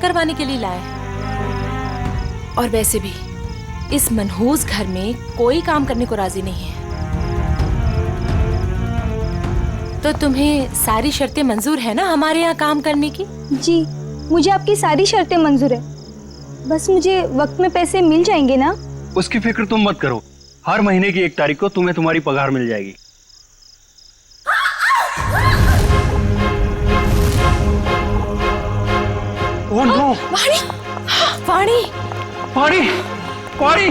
करवाने के लिए लाए। और वैसे भी इस मनहूस घर में कोई काम करने को राजी नहीं है। तो तुम्हें सारी शर्तें मंजूर है ना हमारे यहाँ काम करने की? जी, मुझे आपकी सारी शर्तें मंजूर है। बस मुझे वक्त में पैसे मिल जाएंगे ना? उसकी फिक्र तुम मत करो, हर महीने की 1 तारीख को तुम्हें तुम्हारी पगार मिल जाएगी। Oh no! वाणी! वाणी! वाणी! वाणी!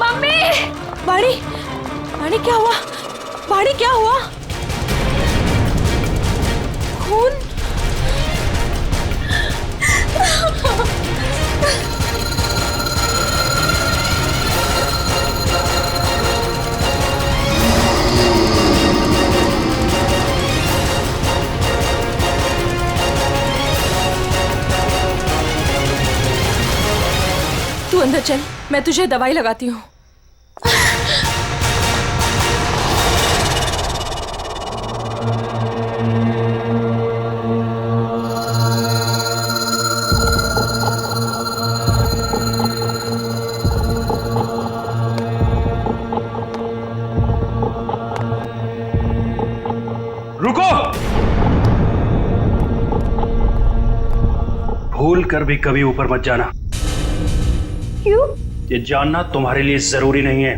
मम्मी! वाणी! वाणी क्या हुआ? वाणी क्या हुआ? खून? तू अंदर चल, मैं तुझे दवाई लगाती हूँ। रुको! भूल कर भी कभी ऊपर मत जाना। क्यों? ये जानना तुम्हारे लिए जरूरी नहीं है।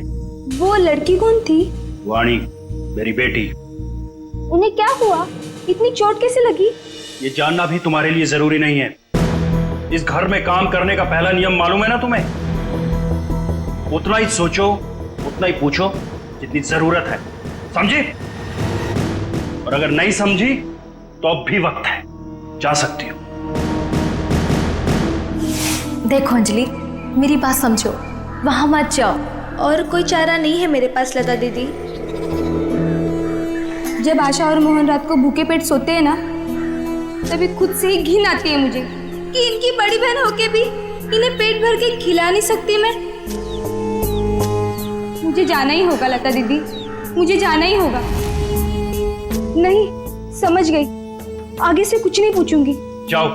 वो लड़की कौन थी? वाणी, मेरी बेटी। उन्हें क्या हुआ? इतनी चोट कैसे लगी? ये जानना भी तुम्हारे लिए जरूरी नहीं है। इस घर में काम करने का पहला नियम मालूम है ना तुम्हें? उतना ही सोचो, उतना ही पूछो जितनी जरूरत है, समझी? और अगर नहीं समझी तो अब भी वक्त है, जा सकती हो। देखो अंजलि, मेरी बात समझो, वहां मत जाओ। और कोई चारा नहीं है मेरे पास लता दीदी। जब आशा और मोहन रात को भूखे पेट सोते हैं ना, तभी खुद से ही घिन आती है मुझे कि इनकी बड़ी बहन होके भी इन्हें पेट भर के खिला नहीं सकती मैं। मुझे जाना ही होगा लता दीदी, मुझे जाना ही होगा। नहीं, समझ गई, आगे से कुछ नहीं पूछूंगी। जाओ,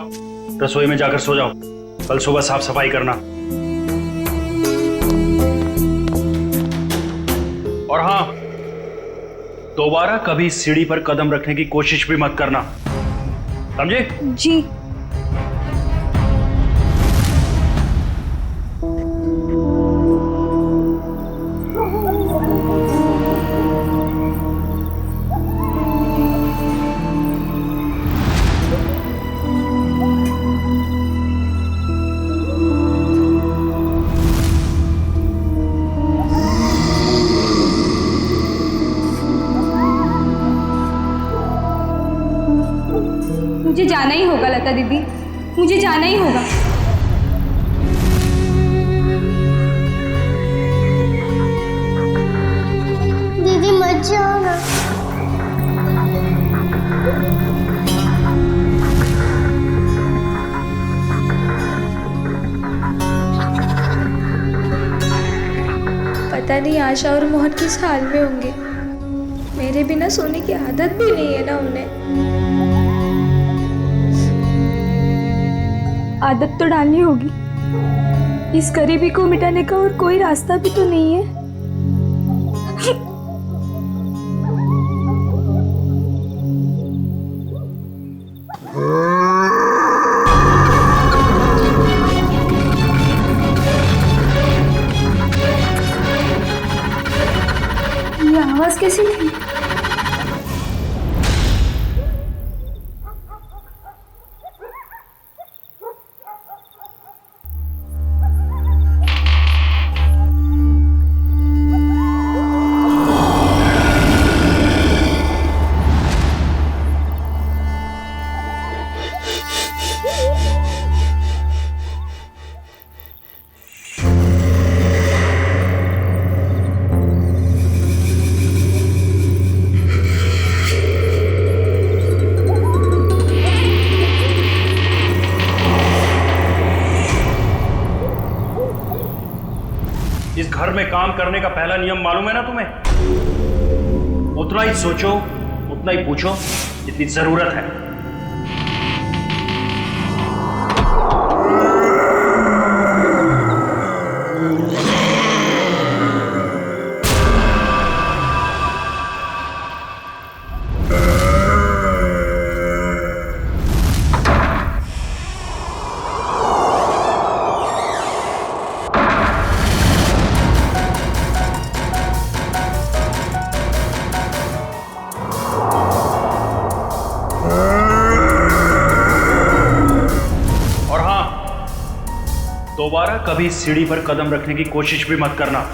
रसोई में जाकर सो जाओ, कल सुबह साफ सफाई करना। और हाँ, दोबारा कभी सीढ़ी पर कदम रखने की कोशिश भी मत करना, समझे? जी। मुझे जाना ही होगा लता दीदी, मुझे जाना ही होगा। दीदी मत जाओ ना। पता नहीं आशा और मोहन किस हाल में होंगे। मेरे बिना सोने की आदत भी नहीं है ना उन्हें। आदत तो डालनी होगी। इस गरीबी को मिटाने का और कोई रास्ता भी तो नहीं है। ये आवाज कैसी थी? इस घर में काम करने का पहला नियम मालूम है ना तुम्हें? उतना ही सोचो, उतना ही पूछो जितनी जरूरत है। दोबारा कभी इस सीढ़ी पर कदम रखने की कोशिश भी मत करना।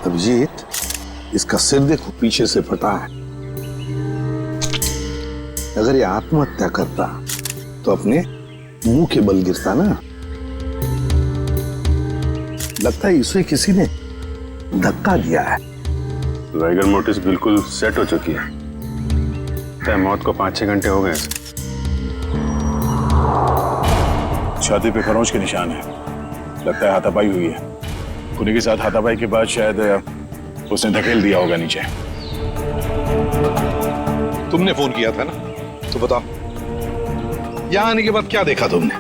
अभिजीत, इसका सिर देखो पीछे से फटा है। अगर ये आत्महत्या करता तो अपने मुंह के बल गिरता ना। लगता है इसे किसी ने धक्का दिया है। वाइगर मोटिस बिल्कुल सेट हो चुकी है। मौत को 5-6 घंटे हो गए। छाती पे खरोंच के निशान है। लगता है हाथापाई हुई है। खुनी के साथ हाथापाई के बाद शायद उसने धकेल दिया होगा नीचे। तुमने फोन किया था ना, तो बताओ यहां आने के बाद क्या देखा तुमने?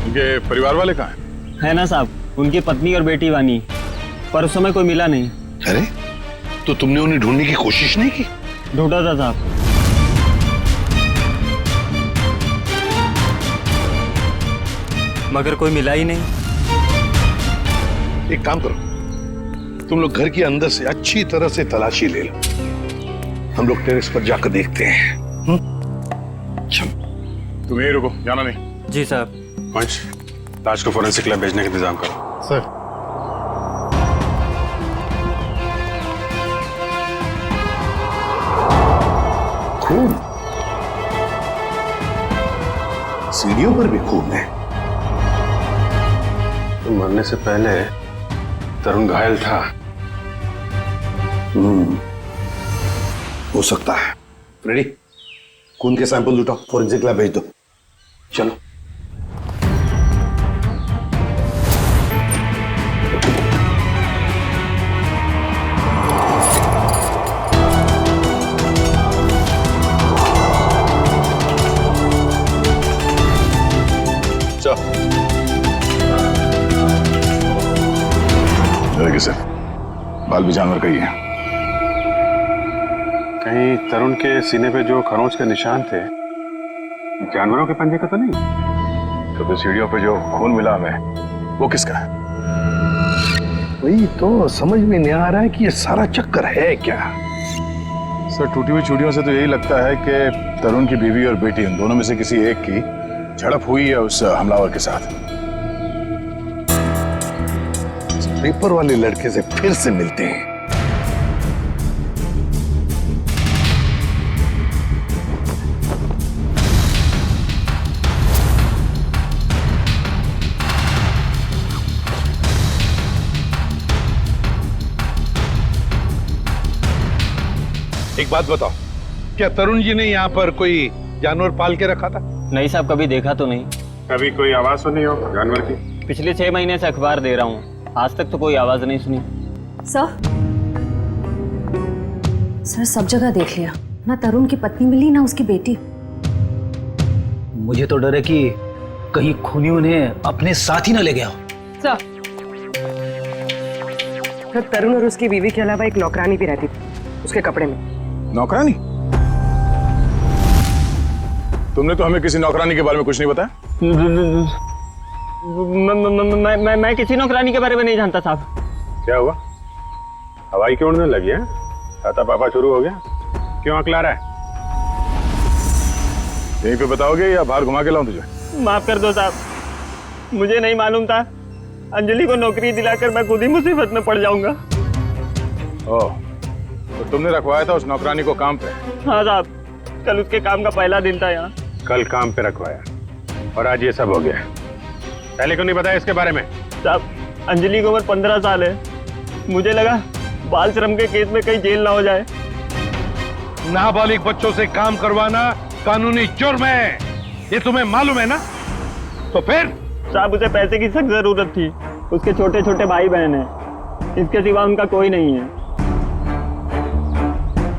उनके परिवार वाले कहाँ हैं? है ना साहब, उनकी पत्नी और बेटी वानी, पर उस समय कोई मिला नहीं। अरे तो तुमने उन्हें ढूंढने की कोशिश नहीं की? ढूंढा था साहब। मगर कोई मिला ही नहीं। एक काम करो, तुम लोग घर के अंदर से अच्छी तरह से तलाशी ले लो। हम लोग टेरेस पर जाकर देखते हैं। चलो तुम यहीं रुको, जाना नहीं। जी साहब। पंच, लाश को फोरेंसिक लैब भेजने का इंतजाम करो। सर। खून, सीढ़ियों पर भी खून है। तो मरने से पहले तरुण घायल था। हो सकता है। रेडी, खून के सैंपल उठाओ, फोरेंसिक लैब भेज दो। चलो। सर, बाल भी जानवर का ही है। कहीं तरुण के सीने पे जो खरोंच के निशान थे, जानवरों के पंजे का तो नहीं? तो फिर सीढ़ियों पे जो खून मिला हमें, वो किसका है? वही तो समझ में नहीं आ रहा है कि ये सारा चक्कर है क्या। सर टूटी हुई चूड़ियों से तो यही लगता है कि तरुण की बीवी और बेटी उन दोनों में से किसी एक की झड़प हुई है उस हमलावर के साथ। इस पेपर वाले लड़के से फिर से मिलते हैं। एक बात बताओ, क्या तरुण जी ने यहाँ पर कोई जानवर पाल के रखा था? नहीं साहब, कभी देखा तो नहीं। कभी कोई आवाज सुनी हो जानवर की? पिछले 6 महीने से अखबार दे रहा हूँ, आज तक तो कोई आवाज नहीं सुनी। सर सब जगह देख लिया, ना तरुण की पत्नी मिली ना उसकी बेटी। मुझे तो डर है कि कहीं खूनी उन्हें अपने साथ ही न ले गया हो। तो तरुण और उसकी बीवी के अलावा एक नौकरानी भी रहती थी उसके कपड़े में। नौकरानी? तुमने तो हमें किसी नौकरानी के बारे में कुछ नहीं बताया। मैं किसी नौकरानी के बारे में नहीं जानता साहब। क्या हुआ, हवाई क्यों उड़ने लगी है? छाता पापा शुरू हो गया? क्यों अकला रहा है? यहीं पे बताओगे या बाहर घुमा के लाऊं तुझे? माफ कर दो साहब, मुझे नहीं मालूम था। अंजलि को नौकरी दिलाकर मैं खुद ही मुसीबत में पड़ जाऊंगा। ओह, तो तुमने रखवाया था उस नौकरानी को काम पे? हाँ साहब, कल उसके काम का पहला दिन था यहाँ। कल काम पे रखवाया और आज ये सब हो गया। पहले क्यों नहीं बताया इसके बारे में? साहब, अंजलि की उम्र 15 साल है। मुझे लगा बाल श्रम के केस में कहीं जेल ना हो जाए। नाबालिग बच्चों से काम करवाना कानूनी जुर्म है, ये तुम्हें मालूम है ना? तो फिर? साहब, उसे पैसे की सख्त जरूरत थी। उसके छोटे छोटे भाई बहन हैं, इसके सिवा उनका कोई नहीं है।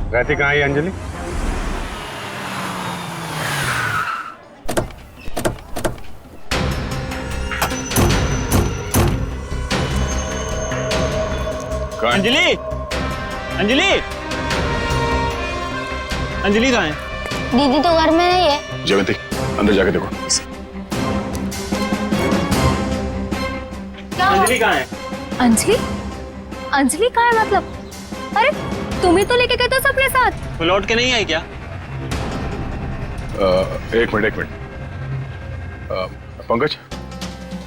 रहती कहाँ है अंजलि? अंजलि, अंजलि, अंजलि कहाँ है? दीदी तो घर में नहीं है। जयवंती, अंदर जाके देखो। अंजलि कहाँ है? अंजलि? अंजलि कहाँ है मतलब? अरे तुम ही तो लेके गए थे सबके साथ। वो लौट के नहीं आई क्या? एक मिनट। पंकज,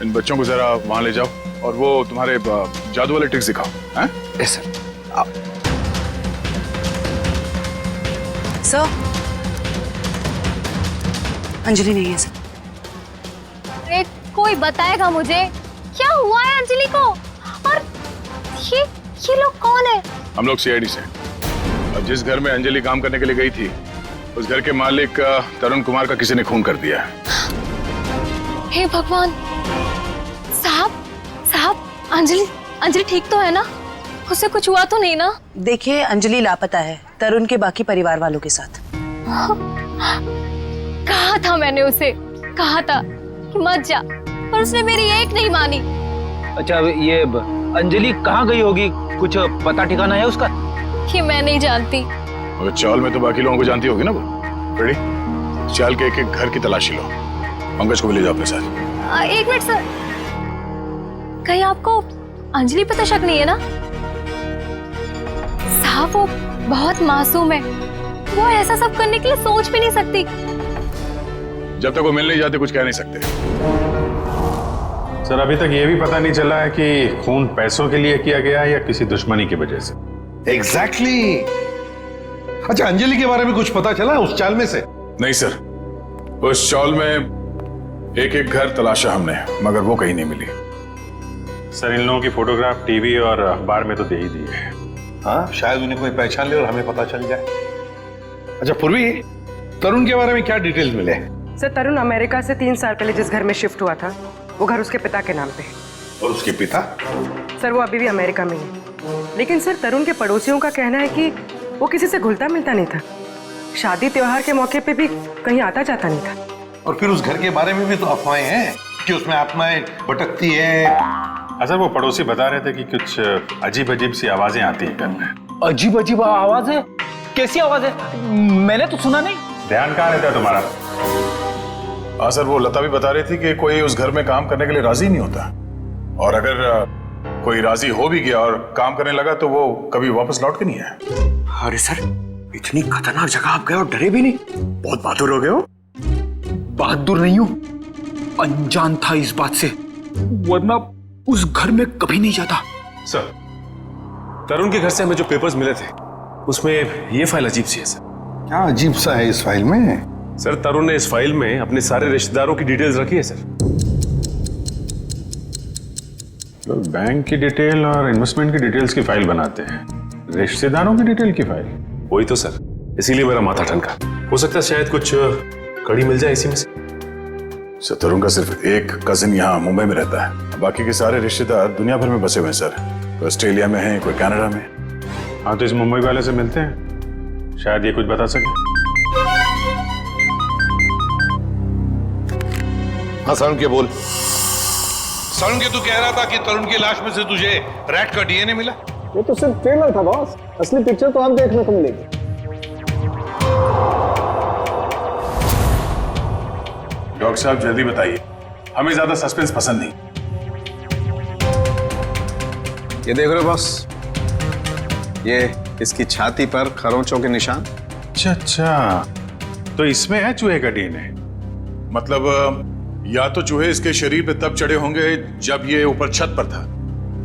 इन बच्चों को जरा वहां ले जाओ और वो तुम्हारे जादू वाले ट्रिक्स दिखाओ। हैं? Yes sir. सर, अंजलि नहीं है सर। अरे कोई बताएगा मुझे क्या हुआ है अंजलि को? और ये लोग कौन है? हम लोग सीआईडी से। अब जिस घर में अंजलि काम करने के लिए गई थी, उस घर के मालिक तरुण कुमार का किसी ने खून कर दिया है। हे भगवान! साहब, अंजलि ठीक तो है ना? उसे कुछ हुआ तो नहीं ना? देखिए, अंजलि लापता है तरुण के बाकी परिवार वालों के साथ। कहा था मैंने उसे, कहा था कि मत जा, पर उसने मेरी एक नहीं मानी। अच्छा, ये अंजलि कहाँ गई होगी? कुछ पता ठिकाना है उसका? कि मैं नहीं जानती। मगर चाल में तो बाकी लोगों को जानती होगी ना वो। रेडी? चाल के एक घर की तलाशी लो। पंकज को भी ले जाओ अपने साथ। एक मिनट सर, कहीं आपको अंजलि पे तो शक नहीं है ना? साहब, वो बहुत मासूम है, वो ऐसा सब करने के लिए सोच भी नहीं सकती। जब तक वो मिल नहीं जाते कुछ कह नहीं सकते। सर, अभी तक ये भी पता नहीं चला है कि खून पैसों के लिए किया गया है या किसी दुश्मनी की वजह से। एग्जैक्टली। अच्छा, अंजलि के बारे में कुछ पता चला उस चाल में से? नहीं सर, उस चाल में एक घर तलाशा हमने, मगर वो कहीं नहीं मिली। सर, इन लोगों की फोटोग्राफ टीवी और अखबार में तो दे ही दी है। हाँ, शायद उन्हें कोई पहचान ले और हमें पता चल जाए। अच्छा पूर्वी, तरुण के बारे में क्या डिटेल्स मिले? सर, तरुण अमेरिका से 3 साल पहले जिस घर में शिफ्ट हुआ था, वो घर उसके पिता के नाम पे है। और उसके पिता? सर, वो अभी भी अमेरिका में है। लेकिन सर, तरुण के पड़ोसियों का कहना है कि वो किसी से घुलता मिलता नहीं था। शादी त्योहार के मौके पे भी कहीं आता जाता नहीं था। और फिर उस घर के बारे में भी तो अफवाहें हैं कि उसमें आत्माएं भटकती है। अच्छा, वो पड़ोसी बता रहे थे कि कुछ अजीब अजीब सी आवाजें आती हैं घर में। अजीब अजीब आवाज है? कैसी आवाज है? मैंने तो सुना नहीं। ध्यान कहाँ रहता है तुम्हारा? हाँ सर, वो लता भी बता रही थी कि कोई उस घर में काम करने के लिए राजी नहीं होता, और अगर कोई राजी हो भी गया और काम करने लगा तो वो कभी वापस लौट के नहीं आया। अरे सर, इतनी खतरनाक जगह आप गए और डरे भी नहीं? बहुत बहादुर हो गए हो। बहादुर नहीं हूं, अनजान था इस बात से, वरना उस घर में कभी नहीं जाता। सर, तरुण के घर से हमें जो पेपर्स मिले थे उसमें ये फाइल अजीब सी है सर। क्या अजीब सा है इस फाइल में? सर, तरुण ने इस फाइल में अपने सारे रिश्तेदारों की डिटेल्स रखी है सर। तो बैंक की डिटेल और इन्वेस्टमेंट की डिटेल्स की फाइल बनाते हैं, रिश्तेदारों की डिटेल की फाइल? वही तो सर, इसीलिए मेरा माथा ठनका। हो सकता है शायद कुछ कड़ी मिल जाए इसी में से। सर, तरुण का सिर्फ एक कजिन यहाँ मुंबई में रहता है, बाकी के सारे रिश्तेदार दुनिया भर में बसे हुए हैं सर। कोई ऑस्ट्रेलिया में है, कोई कनाडा में। हाँ, तो इस मुंबई वाले से मिलते हैं, शायद ये कुछ बता सके। हाँ सारुण के बोल। सारुण के तू कह रहा था कि तरुण की लाश में से तुझे रैट का डीएनए मिला? वो तो सिर्फ ट्रेलर था बॉस, असली पिक्चर तो आप देखने को मिलेगी। डॉक्टर साहब जल्दी बताइए, हमें ज्यादा सस्पेंस पसंद नहीं। ये देख रहे हो बॉस, ये इसकी छाती पर खरोंचों के निशान। अच्छा, तो इसमें है चूहे का डीएनए। मतलब या तो चूहे इसके शरीर पे तब चढ़े होंगे जब ये ऊपर छत पर था,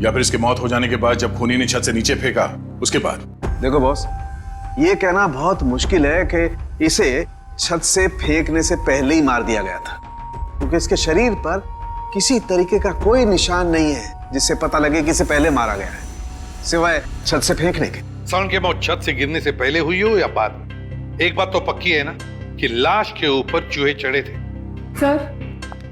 या फिर इसकी मौत हो जाने के बाद जब खूनी ने छत से नीचे फेंका उसके बाद। देखो बॉस, ये कहना बहुत मुश्किल है कि इसे छत से फेंकने से पहले ही मार दिया गया था, क्योंकि इसके शरीर पर किसी तरीके का कोई निशान नहीं है जिससे पता लगे कि इसे पहले मारा गया है, सिवाय छत से फेंकने के। सारुण की मौत छत से गिरने से पहले हुई हो या बाद, एक बात तो पक्की है ना कि लाश के ऊपर चूहे चढ़े थे। सर,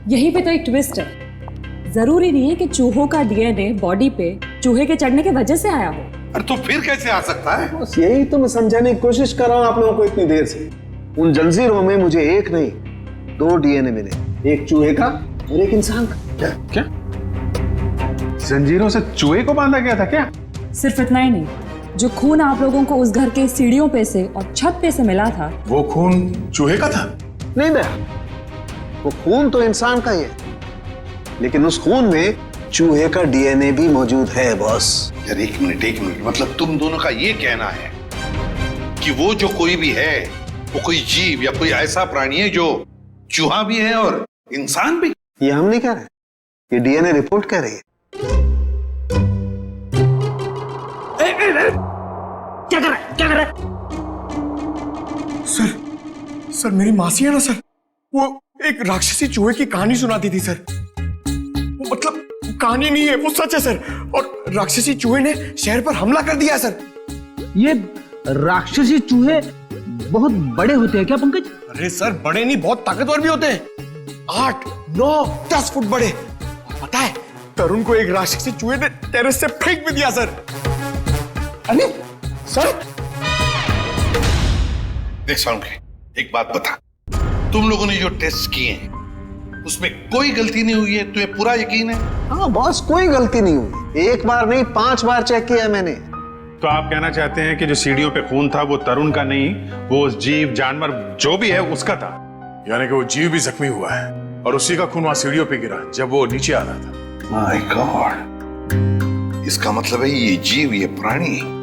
यहीं पे तो एक ट्विस्ट है। जरूरी नहीं है कि चूहों का डीएनए बॉडी पे चूहे के चढ़ने की वजह से आया हो। अरे तो फिर कैसे आ सकता है? बस यही तो मैं समझाने की कोशिश कर रहा हूं आप लोगों को इतनी देर से। उन जंजीरों में मुझे एक नहीं 2 डीएनए मिले, एक चूहे का और एक इंसान का। क्या जंजीरों से चूहे को बांधा गया था क्या? सिर्फ इतना ही नहीं, जो खून आप लोगों को उस घर के सीढ़ियों पे से और छत पे से मिला था, वो खून चूहे का था? नहीं दया, वो खून तो इंसान का ही है, लेकिन उस खून में चूहे का डीएनए भी मौजूद है बॉस। यार एक मिनट, मतलब तुम दोनों का ये कहना है कि वो जो कोई भी है वो कोई जीव या कोई ऐसा प्राणी है जो चूहा भी है और इंसान भी? ये हम नहीं कह रहे, ये डीएनए रिपोर्ट कह रही है। क्या कर रहा है? सर मेरी मासी है ना सर, वो एक राक्षसी चूहे की कहानी सुनाती थी सर। वो मतलब कहानी नहीं है, वो सच है सर। और राक्षसी चूहे ने शहर पर हमला कर दिया सर। ये राक्षसी चूहे बहुत बड़े होते हैं क्या पंकज? अरे सर, बड़े नहीं, बहुत ताकतवर भी होते हैं। 8, 9, 10 फुट बड़े। और पता है, तरुण को एक राक्षसी चूहे ने टेरेस से फेंक भी दिया सर। अरे सर, देख सारुण के, एक बात बता, तुम लोगों ने जो टेस्ट किए हैं उसमें कोई गलती नहीं हुई है? तुम्हें पूरा यकीन है? हाँ बॉस, कोई गलती नहीं हुई। 1 बार नहीं 5 बार चेक किया मैंने। तो आप कहना चाहते हैं कि जो सीढ़ियों पे खून था वो तरुण का नहीं, वो जीव जानवर जो भी है उसका था? यानी कि वो जीव भी जख्मी हुआ है और उसी का खून वहां सीढ़ियों पे गिरा जब वो नीचे आ रहा था। माय गॉड, इसका मतलब है ये जीव, ये प्राणी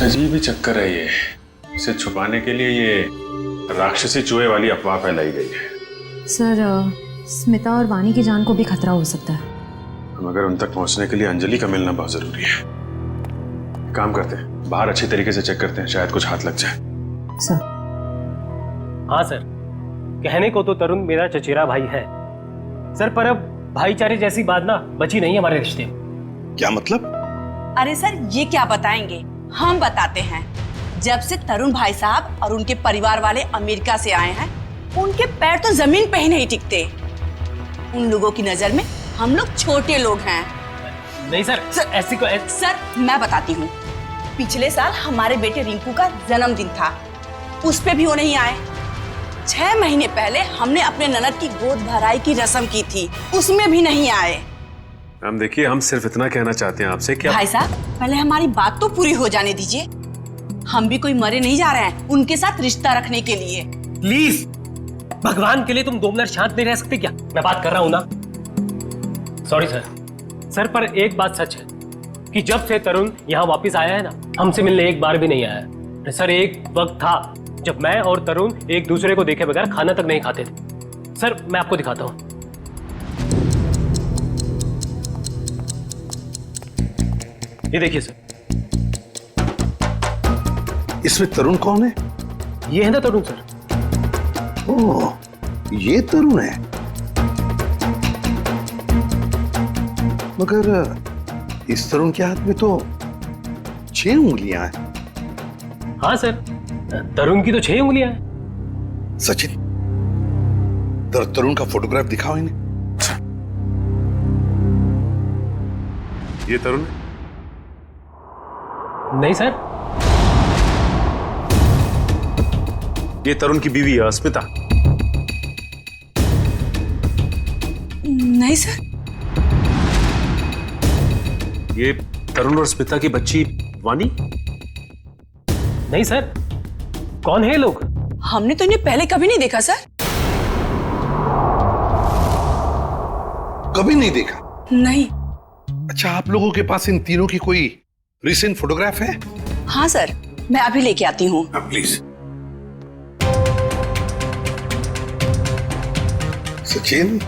अजीब ही चक्कर है ये। इसे छुपाने के लिए ये राक्षसी चूहे वाली अफवाह फैलाई गई है। सर, स्मिता और वानी की जान को भी खतरा हो सकता है। मगर उन तक पहुंचने के लिए अंजलि का मिलना बहुत जरूरी है। काम करते हैं, बाहर अच्छी तरीके से चेक करते हैं, शायद कुछ हाथ लग जाए। सर। हाँ सर, कहने को तो तरुण मेरा चचेरा भाई है सर, पर अब भाईचारे जैसी बात ना बची नहीं हमारे रिश्ते में। क्या मतलब? अरे सर, ये क्या बताएंगे, हम बताते हैं। जब से तरुण भाई साहब और उनके परिवार वाले अमेरिका से आए हैं, उनके पैर तो जमीन पे ही नहीं टिकते। उन लोगों की नजर में हम लोग छोटे लोग हैं। नहीं सर, ऐसी को सर मैं बताती हूँ, पिछले साल हमारे बेटे रिंकू का जन्मदिन था, उस पे भी वो नहीं आए। 6 महीने पहले हमने अपने ननद की गोद भराई की रस्म की थी, उसमें भी नहीं आए। मैम देखिए, हम सिर्फ इतना कहना चाहते हैं आपसे, क्या भाई साहब पहले हमारी बात तो पूरी हो जाने दीजिए। हम भी कोई मरे नहीं जा रहे हैं उनके साथ रिश्ता रखने के लिए। प्लीज, भगवान के लिए तुम 2 मिनट शांत नहीं रह सकते क्या? मैं बात कर रहा हूं ना। सॉरी सर, पर एक बात सच है कि जब से तरुण यहाँ वापस आया है ना, हमसे मिलने एक बार भी नहीं आया है। सर एक वक्त था जब मैं और तरुण एक दूसरे को देखे बगैर खाना तक नहीं खाते थे। सर मैं आपको दिखाता हूँ, ये देखिए सर। इसमें तरुण कौन है? ये है ना तरुण सर। ओह, ये तरुण है। मगर इस तरुण के हाथ में तो 6 उंगलियां हैं। हाँ सर, तरुण की तो 6 उंगलियां हैं। सचिन, तरुण का फोटोग्राफ दिखाओ इन्हें। ये तरुण? नहीं सर, ये तरुण की बीवी है अस्मिता। नहीं सर। ये तरुण और स्मिता की बच्ची वानी? नहीं सर, कौन है ये लोग? हमने तो इन्हें पहले कभी नहीं देखा सर। कभी नहीं देखा? नहीं। अच्छा, आप लोगों के पास इन तीनों की कोई रिसेंट फोटोग्राफ है? हाँ सर, मैं अभी लेके आती हूँ। प्लीज। सचिन,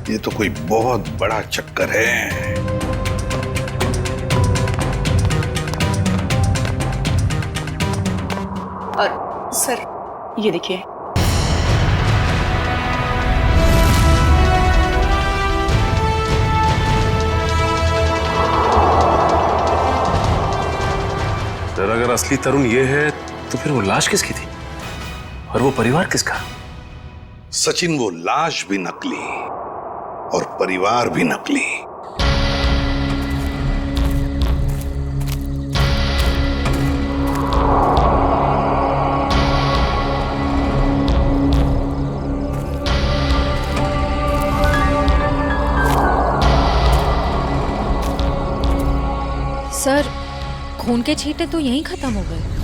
ये तो कोई बहुत बड़ा चक्कर है। और सर ये देखिए, सर अगर असली तरुण ये है तो फिर वो लाश किसकी थी और वो परिवार किसका? सचिन, वो लाश भी नकली और परिवार भी नकली। सर खून के छींटे तो यहीं खत्म हो गए।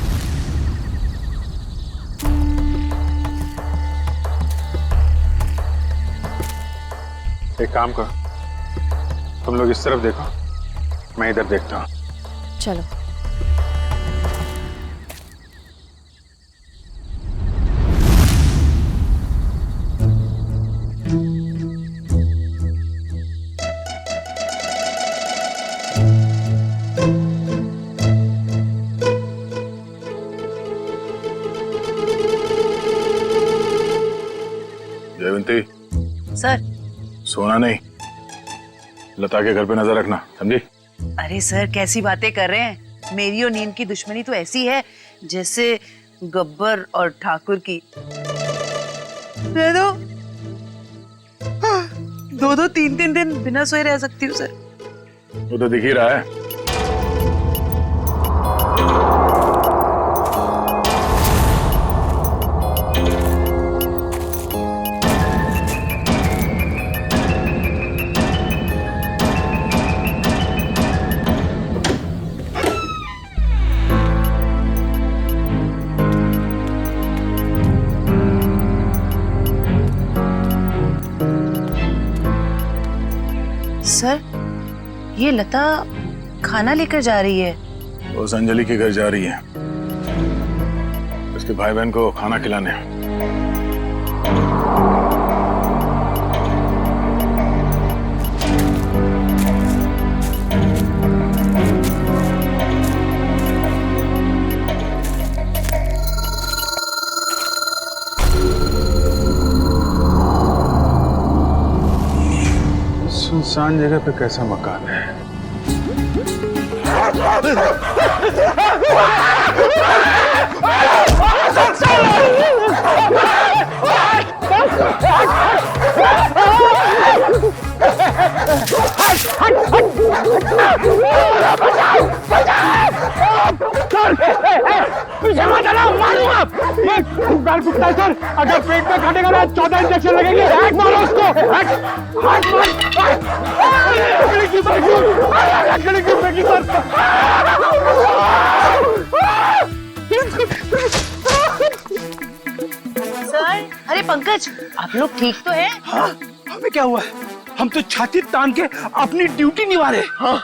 एक काम करो, तुम लोग इस तरफ देखो, मैं इधर देखता हूँ। चलो। जयवंती, सर। सोना नहीं, लता के घर पे नजर रखना, समझी? अरे सर कैसी बातें कर रहे हैं? मेरी और नीम की दुश्मनी तो ऐसी है जैसे गब्बर और ठाकुर की। दे दो, 2-2, 3-3 दिन बिना सोए रह सकती हूँ सर। वो तो दिख ही रहा है। सर ये लता खाना लेकर जा रही है। वो अंजलि के घर जा रही है, उसके भाई बहन को खाना खिलाने। सुनसान जगह पे कैसा मकान है? पैर फूटता है सर। अगर पेट में काटेगा ना 14 इंजेक्शन लगेंगे। हैक मारो उसको, हैक मार। लकड़ी की फेंकी सर। सर, अरे पंकज, आप लोग ठीक तो हैं? हाँ, हमें क्या हुआ है? हम तो छाती तान के अपनी ड्यूटी निभा रहे। हाँ,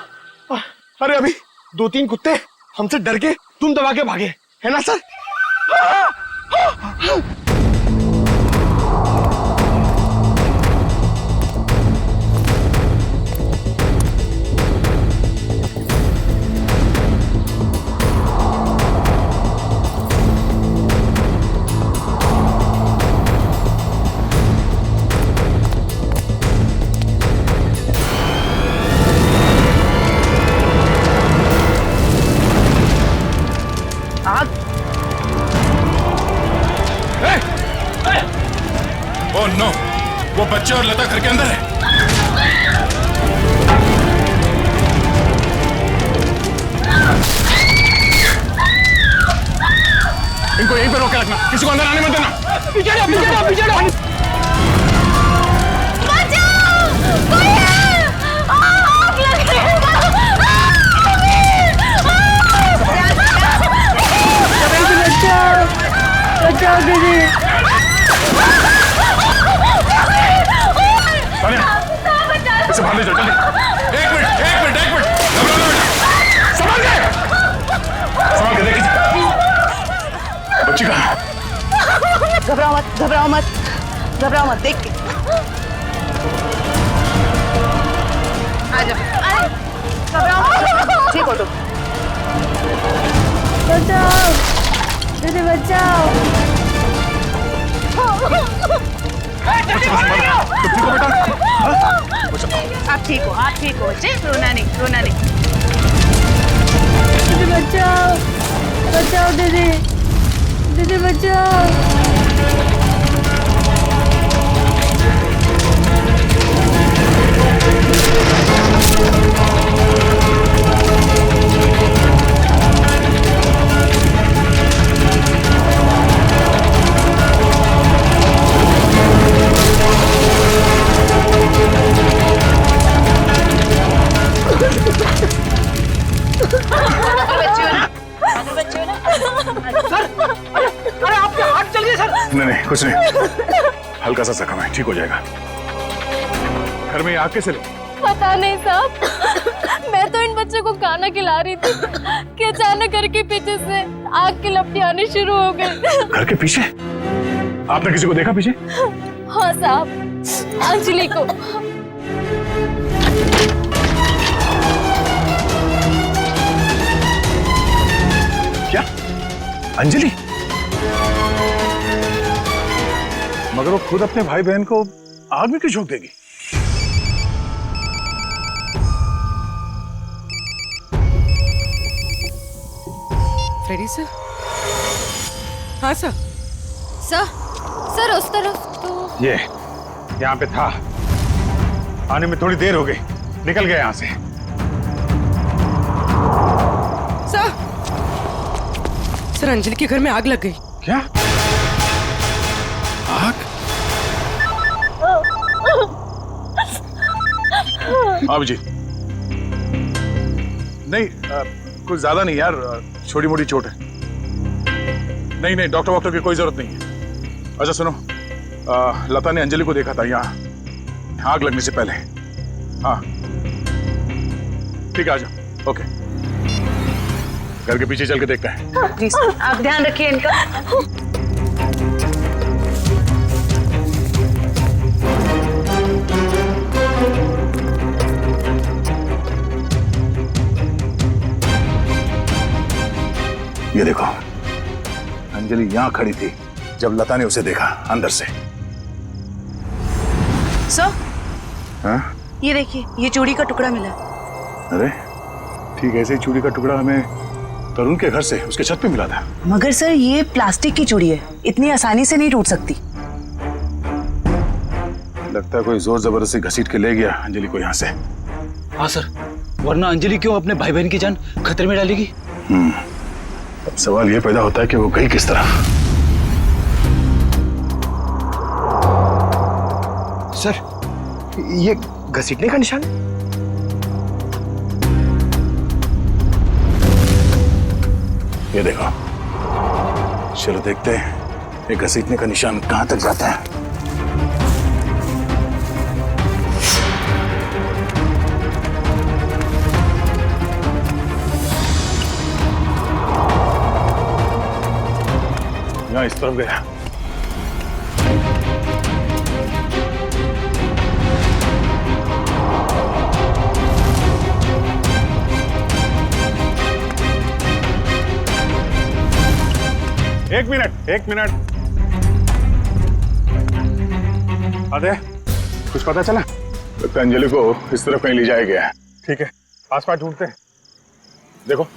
अरे अभी 2-3 कुत्ते हमसे डर के तुम दबा के भागे, है ना सर? ओह नो, वो बच्चे और लता घर के अंदर है। इनको यहीं पर रोक के रखना, किसी को अंदर आने मत देना। पीछे हटो, पीछे हटो, पीछे हटो। बचाओ! कोई है! आग लग रही है! बचाओ! बचाओ दीदी! इसे बाहर ले जाओ जल्दी। एक मिनट। घबराओ बेटा। संभाल के देखिए। बच्ची कहाँ? घबराओ मत, देख के। आ जाओ, घबराओ मत, ठीक हो तुम। बचाओ! दीदी बचाओ! आप ठीक हो बच्चे, रोना नहीं। दीदी बचाओ दीदी बचाओ! नहीं, कुछ नहीं, हल्का सा जख्म है, ठीक हो जाएगा। घर में आग कैसे लगी? पता नहीं साहब, मैं तो इन बच्चों को खाना खिला रही थी कि अचानक घर के पीछे से आग की लपटें आनी शुरू हो गई। घर के पीछे? आपने किसी को देखा पीछे? हाँ साहब, अंजलि को। क्या? अंजलि? मगर वो खुद अपने भाई बहन को आग में क्यों झोंक देगी? Freddie sir? हाँ सर। सर उस तरफ तो ये यहाँ पे था, आने में थोड़ी देर हो गई, निकल गया यहाँ से। सर अंजलि के घर में आग लग गई। क्या? आग? अभिजीत, नहीं कुछ ज्यादा नहीं यार, छोटी मोटी चोट है। नहीं डॉक्टर की कोई जरूरत नहीं है। अच्छा सुनो, लता ने अंजलि को देखा था यहाँ आग लगने से पहले। हाँ ठीक है, आ जाओ। ओके, घर के पीछे चल के देखते हैं। प्लीज आप ध्यान रखिए इनका। ये देखो, अंजलि यहां खड़ी थी जब लता ने उसे देखा अंदर से। सर, हाँ? ये देखिए, ये चूड़ी का टुकड़ा मिला। अरे ठीक, ऐसे ही चूड़ी का टुकड़ा हमें तरुण के घर से उसके छत पे मिला था। मगर सर ये प्लास्टिक की चूड़ी है, इतनी आसानी से नहीं टूट सकती। लगता है कोई जोर जबरदस्ती घसीट के ले गया अंजलि को यहाँ से। हाँ सर, वरना अंजलि क्यों अपने भाई बहन की जान खतरे में डालेगी? अब सवाल ये पैदा होता है कि वो गई किस तरह। सर, ये घसीटने का निशान? ये देखो, चलो देखते हैं ये घसीटने का निशान कहां तक जाता है। यहाँ इस तरफ गया। एक मिनट अरे कुछ पता चला? तो अंजलि को इस तरफ कहीं ले जाया गया है। ठीक है, आसपास ढूंढते हैं। देखो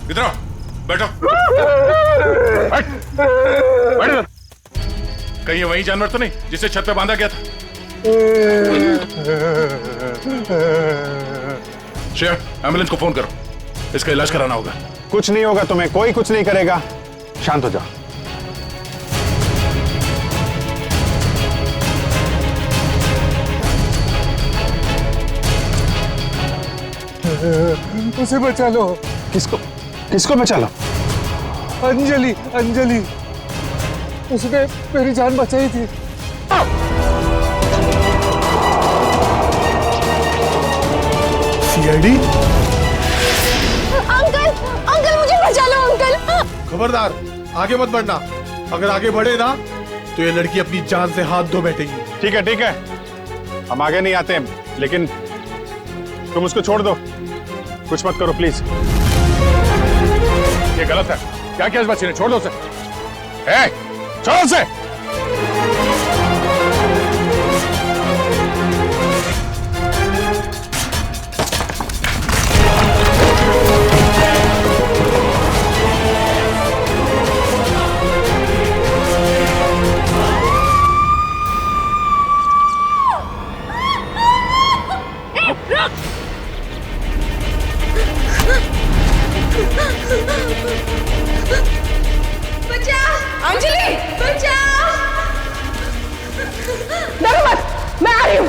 इधर आओ, बैठो। बैठ। कहीं वही जानवर तो नहीं जिसे छत पे बांधा गया था? श्रेया, एम्बुलेंस को फोन करो, इसका इलाज कराना होगा। कुछ नहीं होगा तुम्हें, कोई कुछ नहीं करेगा, शांत हो जाओ। उसे बचा लो। किसको बचा लो? अंजलि, उसने मेरी जान बचाई थी। सीआईडी? अंकल मुझे बचा लो अंकल। खबरदार, आगे मत बढ़ना। अगर आगे बढ़े ना तो ये लड़की अपनी जान से हाथ धो बैठेगी। ठीक है, हम आगे नहीं आते, लेकिन तुम उसको छोड़ दो, कुछ मत करो प्लीज। ये गलत है। क्या किया इस बच्चे ने? छोड़ दो उसे। छोड़ो उसे। अंजलि, बचाओ! डरो मत, मैं आ रही हूँ।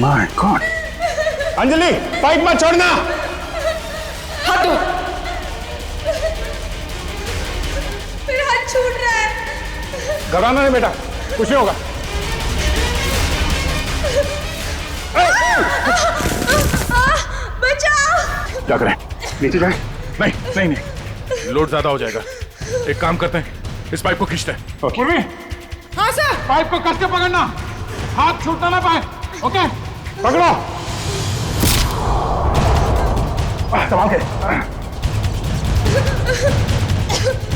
My God! अंजलि, पाइप मत छोड़ना। हाथ दो। मेरा हाथ छूट रहा है। घबराना नहीं बेटा, कुछ नहीं होगा। बचाओ! क्या करें? नीचे जाए? नहीं, लोड ज्यादा हो जाएगा। एक काम करते हैं, इस पाइप को खींचते हैं। ओके। हाँ सर। पाइप को कस के पकड़ना, हाथ छूटना ना पाए। ओके, पकड़ो। संभाल के,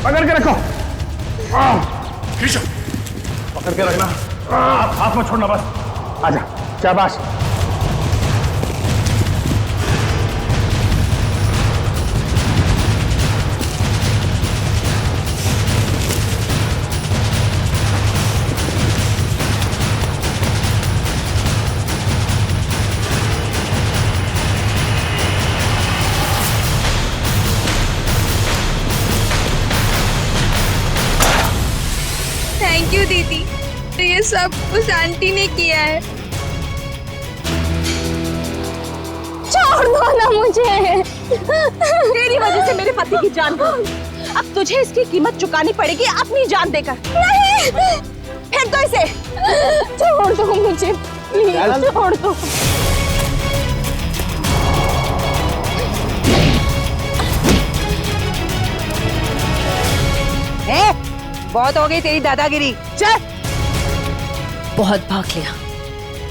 पकड़ के रखो। खींचो। पकड़ के रखना, हाथ मत छोड़ना बस। आजा, शाबाश। थैंक यू दीदी, तो ये सब उस आंटी ने किया है। छोड़ दो ना मुझे। तेरी वजह से मेरे पति की जान गई। अब तुझे इसकी कीमत चुकानी पड़ेगी अपनी जान देकर। नहीं, फेंक दो इसे। छोड़ दो मुझे, प्लीज छोड़ दो। बहुत हो गई तेरी दादागिरी, चल। बहुत भाग लिया,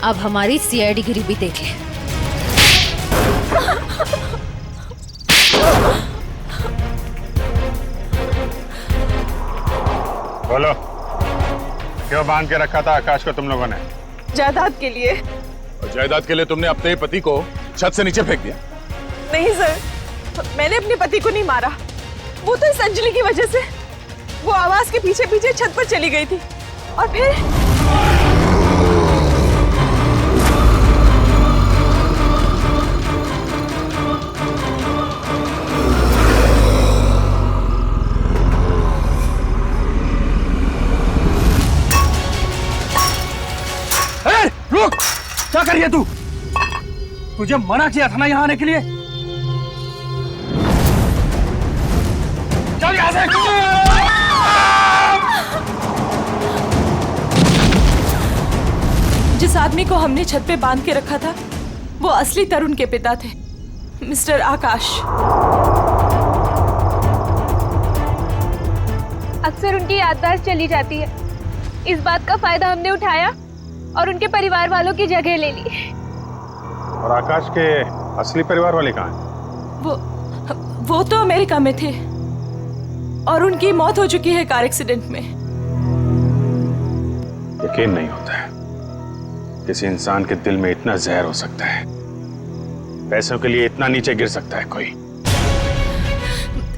अब हमारी सीआईडी गिरी भी देख ले। बोलो, क्यों बांध के रखा था आकाश को तुम लोगों ने? जायदाद के लिए। और जायदाद के लिए तुमने अपने पति को छत से नीचे फेंक दिया? नहीं सर, मैंने अपने पति को नहीं मारा, वो तो इस अंजलि की वजह से वो आवाज के पीछे पीछे छत पर चली गई थी और फिर रुक, क्या कर रही है तू? तुझे मना किया था ना यहाँ आने के लिए। चल यहाँ से। जिस आदमी को हमने छत पे बांध के रखा था वो असली तरुण के पिता थे, मिस्टर आकाश। अक्सर उनकी याददाश्त चली जाती है, इस बात का फायदा हमने उठाया और उनके परिवार वालों की जगह ले ली। और आकाश के असली परिवार वाले कहाँ हैं? वो तो अमेरिका में थे और उनकी मौत हो चुकी है कार एक्सीडेंट में। यकीन नहीं होता है किसी इंसान के दिल में इतना जहर हो सकता है, पैसों के लिए इतना नीचे गिर सकता है कोई।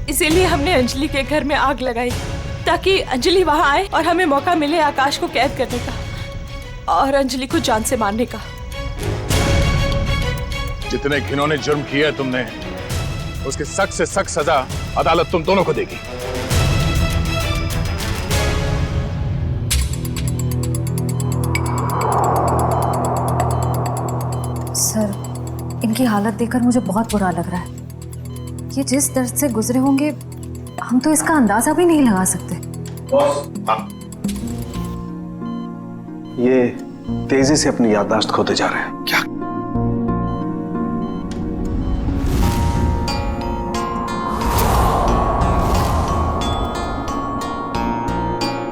इसीलिए हमने अंजलि के घर में आग लगाई ताकि अंजलि वहां आए और हमें मौका मिले आकाश को कैद करने का और अंजलि को जान से मारने का। जितने घिनौने जुर्म किए है तुमने, उसकी सख्त से सख्त सजा अदालत तुम दोनों को देगी। सर, इनकी हालत देखकर मुझे बहुत बुरा लग रहा है। ये जिस दर्द से गुजरे होंगे हम तो इसका अंदाजा भी नहीं लगा सकते। ये तेजी से अपनी याददाश्त खोते जा रहे हैं। क्या?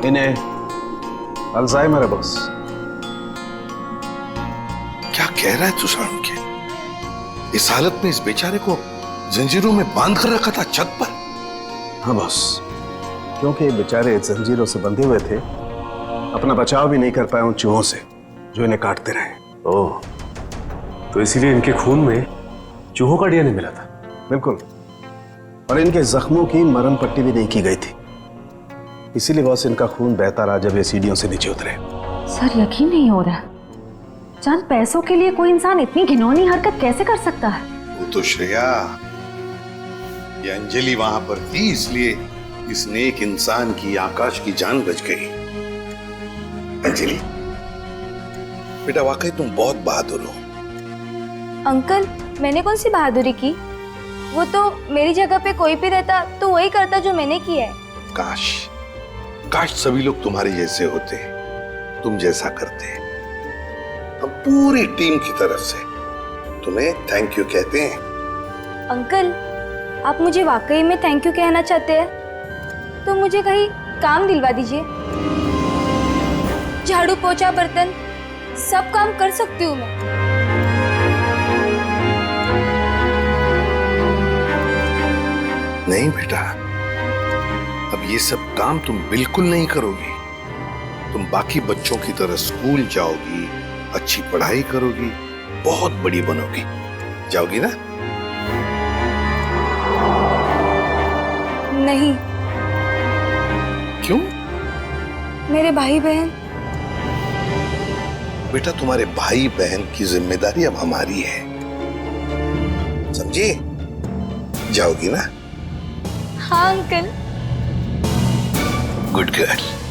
इन्हें अल्जाइमर है बॉस। क्या कह रहा है तू सारुण के? इस हालत में इस बेचारे को जंजीरों में बांध कर रखा था छत पर? हाँ बॉस, क्योंकि ये बेचारे जंजीरों से बंधे हुए थे, अपना बचाव भी नहीं कर पाए उन चूहों से जो इन्हें काटते रहे। ओह, तो इसीलिए इनके खून में चूहों का डीएनए मिला था? बिल्कुल, और इनके जख्मों की मरहम पट्टी भी नहीं की गई थी, इसीलिए बॉस इनका खून बहता रहा जब ये सीढ़ियों से नीचे उतरे। सर, यकीन नहीं हो रहा, चंद पैसों के लिए कोई इंसान इतनी घिनौनी हरकत कैसे कर सकता है? वो तो श्रेया, ये अंजलि वहां पर थी इसलिए इस नेक इंसान की, आकाश की जान बच गई। अंजलि बेटा, वाकई तुम बहुत बहादुर हो। अंकल, मैंने कौन सी बहादुरी की? वो तो मेरी जगह पे कोई भी रहता तो वही करता जो मैंने किया है। काश काश सभी लोग तुम्हारे जैसे होते, तुम जैसा करते। हम पूरी टीम की तरफ से तुम्हें थैंक यू कहते हैं। अंकल, आप मुझे वाकई में थैंक यू कहना चाहते हैं तो मुझे कहीं काम दिलवा दीजिए। झाड़ू पोछा बर्तन सब काम कर सकती हूँ मैं। नहीं बेटा, अब ये सब काम तुम बिल्कुल नहीं करोगी। तुम बाकी बच्चों की तरह स्कूल जाओगी, अच्छी पढ़ाई करोगी, बहुत बड़ी बनोगी। जाओगी ना? नहीं। क्यों? मेरे भाई बहन। बेटा, तुम्हारे भाई बहन की जिम्मेदारी अब हमारी है, समझी? जाओगी ना? हाँ अंकल। Good girl.